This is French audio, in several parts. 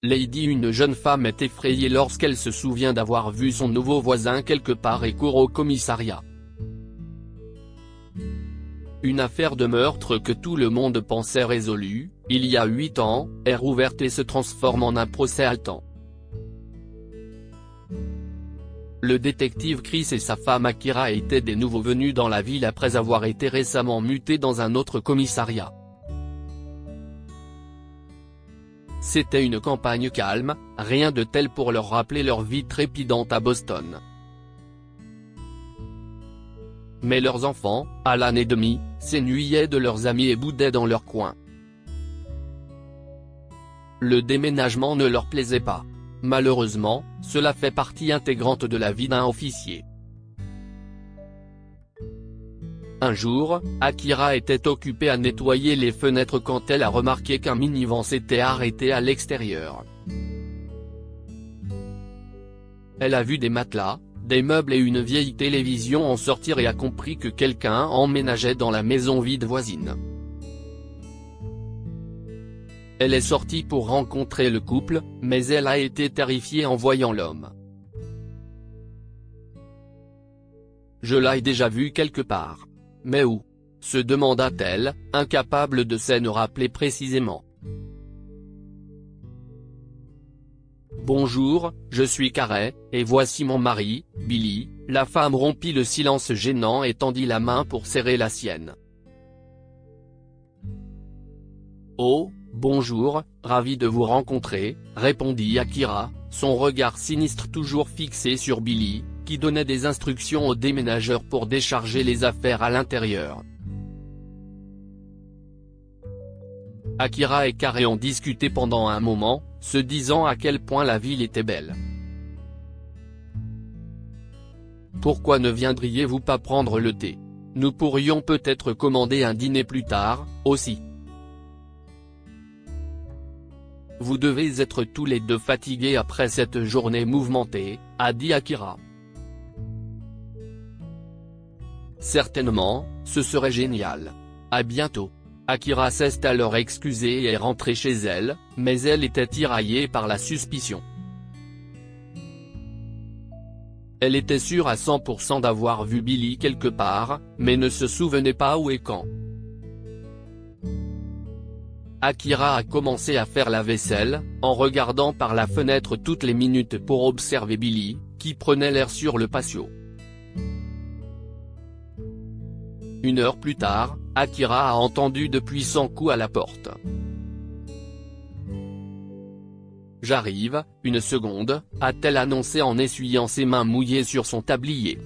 Lady, une jeune femme, est effrayée lorsqu'elle se souvient d'avoir vu son nouveau voisin quelque part et court au commissariat. Une affaire de meurtre que tout le monde pensait résolue, il y a 8 ans, est rouverte et se transforme en un procès haletant. Le détective Chris et sa femme Akira étaient des nouveaux venus dans la ville après avoir été récemment mutés dans un autre commissariat. C'était une campagne calme, rien de tel pour leur rappeler leur vie trépidante à Boston. Mais leurs enfants, Alan et Demi, s'ennuyaient de leurs amis et boudaient dans leur coin. Le déménagement ne leur plaisait pas. Malheureusement, cela fait partie intégrante de la vie d'un officier. Un jour, Akira était occupée à nettoyer les fenêtres quand elle a remarqué qu'un minivan s'était arrêté à l'extérieur. Elle a vu des matelas, des meubles et une vieille télévision en sortir et a compris que quelqu'un emménageait dans la maison vide voisine. Elle est sortie pour rencontrer le couple, mais elle a été terrifiée en voyant l'homme. « Je l'ai déjà vu quelque part. Mais où ?» se demanda-t-elle, incapable de se rappeler précisément. « Bonjour, je suis Carey, et voici mon mari, Billy », la femme rompit le silence gênant et tendit la main pour serrer la sienne. « Oh, bonjour, ravi de vous rencontrer », répondit Akira, son regard sinistre toujours fixé sur Billy, qui donnait des instructions aux déménageurs pour décharger les affaires à l'intérieur. Akira et Carey ont discuté pendant un moment, se disant à quel point la ville était belle. « Pourquoi ne viendriez-vous pas prendre le thé? Nous pourrions peut-être commander un dîner plus tard, aussi. » Vous devez être tous les deux fatigués après cette journée mouvementée, a dit Akira. Certainement, ce serait génial. À bientôt. Akira s'est alors excusée et est rentrée chez elle, mais elle était tiraillée par la suspicion. Elle était sûre à 100% d'avoir vu Billy quelque part, mais ne se souvenait pas où et quand. Akira a commencé à faire la vaisselle, en regardant par la fenêtre toutes les minutes pour observer Billy, qui prenait l'air sur le patio. Une heure plus tard, Akira a entendu de puissants coups à la porte. « J'arrive, une seconde », a-t-elle annoncé en essuyant ses mains mouillées sur son tablier.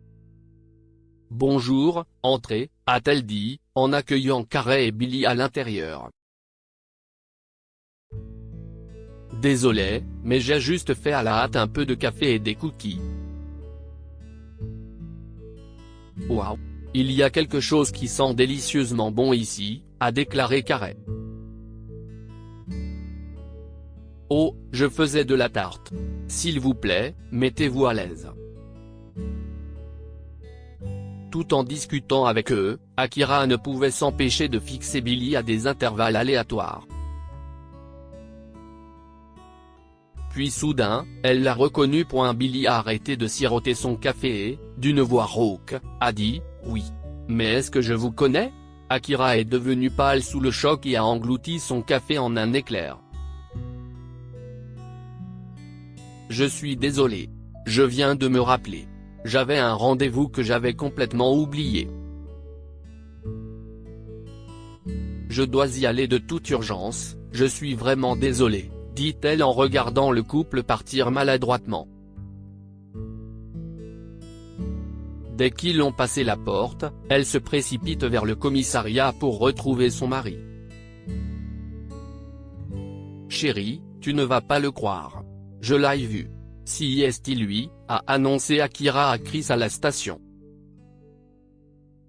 « Bonjour, entrez », a-t-elle dit, en accueillant Carey et Billy à l'intérieur. « Désolé, mais j'ai juste fait à la hâte un peu de café et des cookies. » « Waouh, il y a quelque chose qui sent délicieusement bon ici », a déclaré Carey. « Oh, je faisais de la tarte. S'il vous plaît, mettez-vous à l'aise. » Tout en discutant avec eux, Akira ne pouvait s'empêcher de fixer Billy à des intervalles aléatoires. Puis soudain, elle l'a reconnu. Billy a arrêté de siroter son café et, d'une voix rauque, a dit « Oui. Mais est-ce que je vous connais ?» Akira est devenu pâle sous le choc et a englouti son café en un éclair. « Je suis désolé. Je viens de me rappeler. J'avais un rendez-vous que j'avais complètement oublié. Je dois y aller de toute urgence, je suis vraiment désolé, » dit-elle en regardant le couple partir maladroitement. Dès qu'ils ont passé la porte, elle se précipite vers le commissariat pour retrouver son mari. « Chérie, tu ne vas pas le croire. Je l'ai vu. Si est-il lui, » a annoncé Akira à Chris à la station.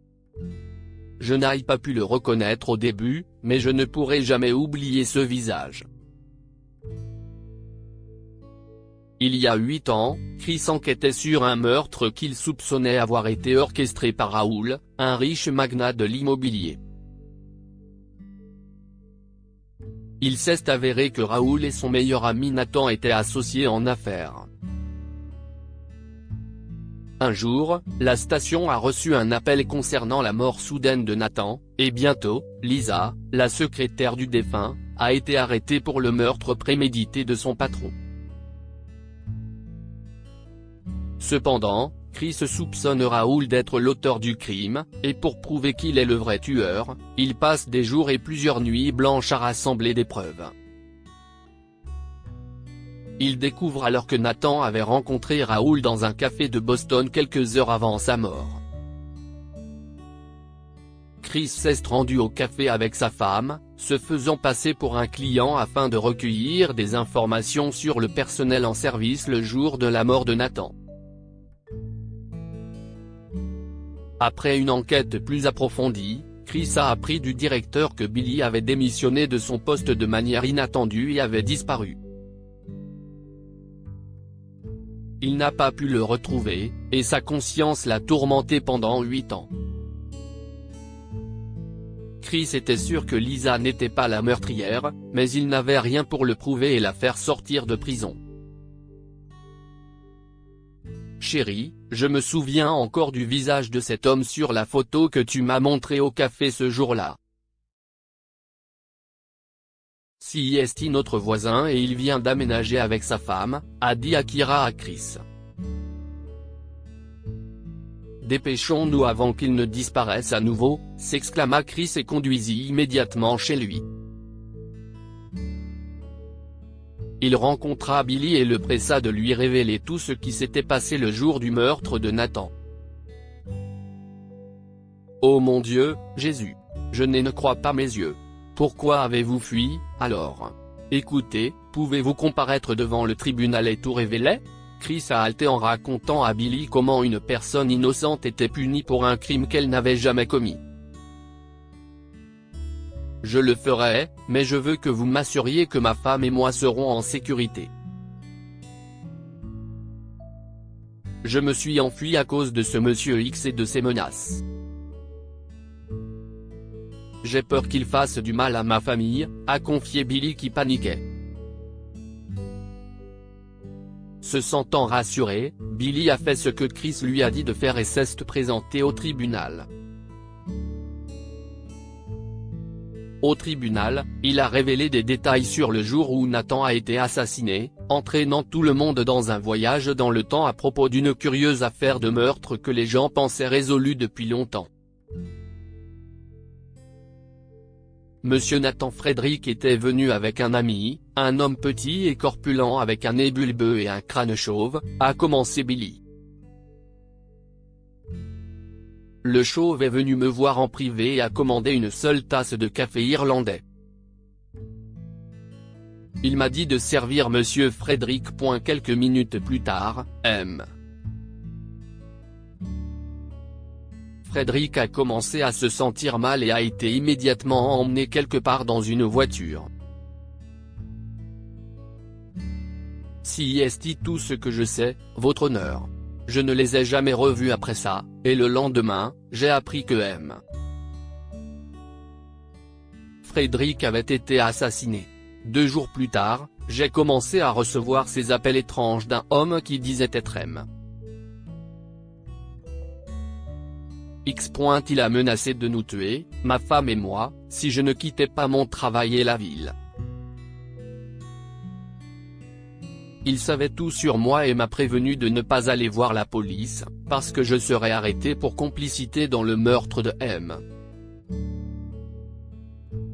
« Je n'ai pas pu le reconnaître au début, mais je ne pourrai jamais oublier ce visage. » Il y a 8 ans, Chris enquêtait sur un meurtre qu'il soupçonnait avoir été orchestré par Raoul, un riche magnat de l'immobilier. Il s'est avéré que Raoul et son meilleur ami Nathan étaient associés en affaires. Un jour, la station a reçu un appel concernant la mort soudaine de Nathan, et bientôt, Lisa, la secrétaire du défunt, a été arrêtée pour le meurtre prémédité de son patron. Cependant, Chris soupçonne Raoul d'être l'auteur du crime, et pour prouver qu'il est le vrai tueur, il passe des jours et plusieurs nuits blanches à rassembler des preuves. Il découvre alors que Nathan avait rencontré Raoul dans un café de Boston quelques heures avant sa mort. Chris s'est rendu au café avec sa femme, se faisant passer pour un client afin de recueillir des informations sur le personnel en service le jour de la mort de Nathan. Après une enquête plus approfondie, Chris a appris du directeur que Billy avait démissionné de son poste de manière inattendue et avait disparu. Il n'a pas pu le retrouver, et sa conscience l'a tourmenté pendant 8 ans. Chris était sûr que Lisa n'était pas la meurtrière, mais il n'avait rien pour le prouver et la faire sortir de prison. Chérie, je me souviens encore du visage de cet homme sur la photo que tu m'as montrée au café ce jour-là. Si est notre voisin et il vient d'aménager avec sa femme, a dit Akira à Chris. Dépêchons-nous avant qu'il ne disparaisse à nouveau, s'exclama Chris et conduisit immédiatement chez lui. Il rencontra Billy et le pressa de lui révéler tout ce qui s'était passé le jour du meurtre de Nathan. « Oh mon Dieu, Jésus! Je ne crois pas mes yeux. Pourquoi avez-vous fui, alors? Écoutez, pouvez-vous comparaître devant le tribunal et tout révéler ?» Chris a haleté en racontant à Billy comment une personne innocente était punie pour un crime qu'elle n'avait jamais commis. « Je le ferai, mais je veux que vous m'assuriez que ma femme et moi serons en sécurité. Je me suis enfui à cause de ce monsieur X et de ses menaces. J'ai peur qu'il fasse du mal à ma famille », a confié Billy qui paniquait. Se sentant rassuré, Billy a fait ce que Chris lui a dit de faire et s'est présenté au tribunal. Au tribunal, il a révélé des détails sur le jour où Nathan a été assassiné, entraînant tout le monde dans un voyage dans le temps à propos d'une curieuse affaire de meurtre que les gens pensaient résolue depuis longtemps. Monsieur Nathan Frederick était venu avec un ami, un homme petit et corpulent avec un nez bulbeux et un crâne chauve, a commencé Billy. Le chauve est venu me voir en privé et a commandé une seule tasse de café irlandais. Il m'a dit de servir Monsieur Frederick. Quelques minutes plus tard, M. Frederick a commencé à se sentir mal et a été immédiatement emmené quelque part dans une voiture. Si est tout ce que je sais, votre honneur. Je ne les ai jamais revus après ça, et le lendemain, j'ai appris que M. Frederick avait été assassiné. 2 jours plus tard, j'ai commencé à recevoir ces appels étranges d'un homme qui disait être M. X. Il a menacé de nous tuer, ma femme et moi, si je ne quittais pas mon travail et la ville. Il savait tout sur moi et m'a prévenu de ne pas aller voir la police, parce que je serais arrêté pour complicité dans le meurtre de M.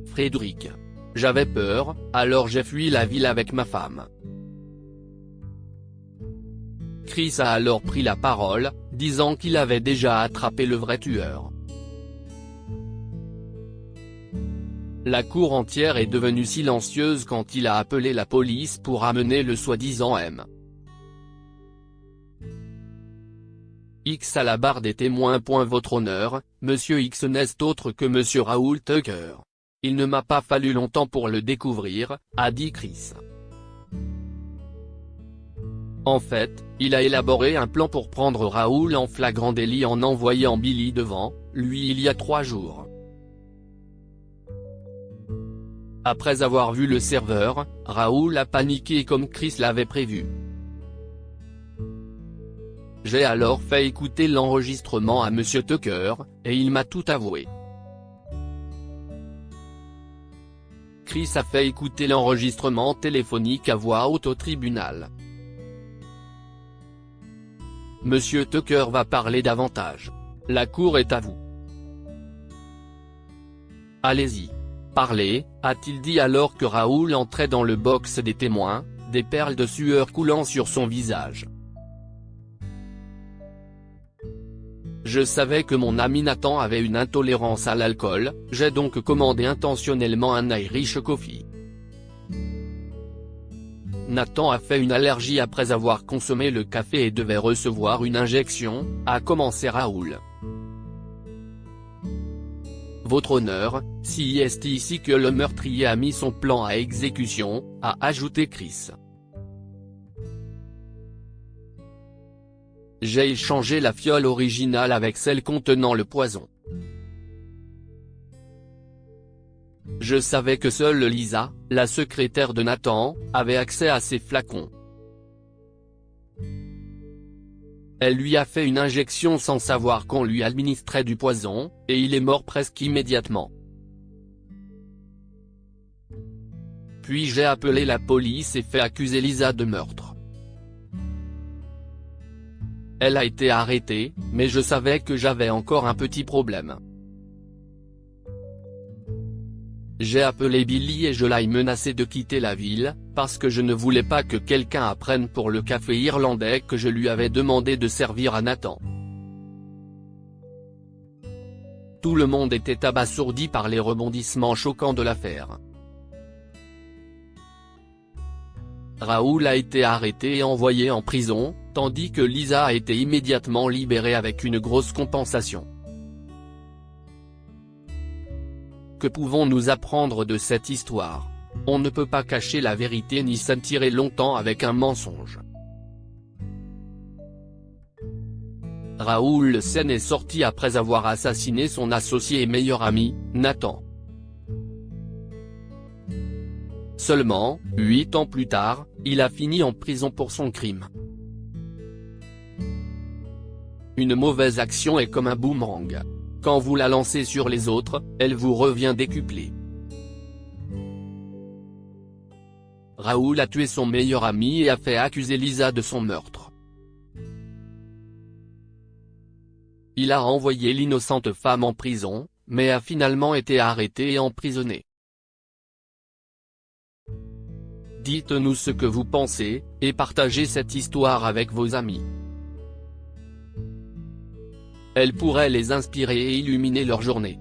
Frederick. J'avais peur, alors j'ai fui la ville avec ma femme. Chris a alors pris la parole, disant qu'il avait déjà attrapé le vrai tueur. La cour entière est devenue silencieuse quand il a appelé la police pour amener le soi-disant M. X à la barre des témoins. Votre honneur, Monsieur X n'est autre que Monsieur Raoul Tucker. Il ne m'a pas fallu longtemps pour le découvrir, a dit Chris. En fait, il a élaboré un plan pour prendre Raoul en flagrant délit en envoyant Billy devant lui il y a 3 jours. Après avoir vu le serveur, Raoul a paniqué comme Chris l'avait prévu. J'ai alors fait écouter l'enregistrement à Monsieur Tucker, et il m'a tout avoué. Chris a fait écouter l'enregistrement téléphonique à voix haute au tribunal. Monsieur Tucker va parler davantage. La cour est à vous. Allez-y. Parlez, a-t-il dit alors que Raoul entrait dans le box des témoins, des perles de sueur coulant sur son visage. Je savais que mon ami Nathan avait une intolérance à l'alcool, j'ai donc commandé intentionnellement un Irish Coffee. Nathan a fait une allergie après avoir consommé le café et devait recevoir une injection, a commencé Raoul. Votre honneur, si est ici que le meurtrier a mis son plan à exécution, a ajouté Chris. J'ai échangé la fiole originale avec celle contenant le poison. Je savais que seule Lisa, la secrétaire de Nathan, avait accès à ces flacons. Elle lui a fait une injection sans savoir qu'on lui administrait du poison, et il est mort presque immédiatement. Puis j'ai appelé la police et fait accuser Lisa de meurtre. Elle a été arrêtée, mais je savais que j'avais encore un petit problème. J'ai appelé Billy et je l'ai menacé de quitter la ville, parce que je ne voulais pas que quelqu'un apprenne pour le café irlandais que je lui avais demandé de servir à Nathan. Tout le monde était abasourdi par les rebondissements choquants de l'affaire. Raoul a été arrêté et envoyé en prison, tandis que Lisa a été immédiatement libérée avec une grosse compensation. Que pouvons-nous apprendre de cette histoire? On ne peut pas cacher la vérité ni s'en tirer longtemps avec un mensonge. Raoul Sen est sorti après avoir assassiné son associé et meilleur ami, Nathan. Seulement, 8 ans plus tard, il a fini en prison pour son crime. Une mauvaise action est comme un boomerang. Quand vous la lancez sur les autres, elle vous revient décuplée. Raoul a tué son meilleur ami et a fait accuser Lisa de son meurtre. Il a envoyé l'innocente femme en prison, mais a finalement été arrêté et emprisonné. Dites-nous ce que vous pensez, et partagez cette histoire avec vos amis. Elle pourrait les inspirer et illuminer leur journée.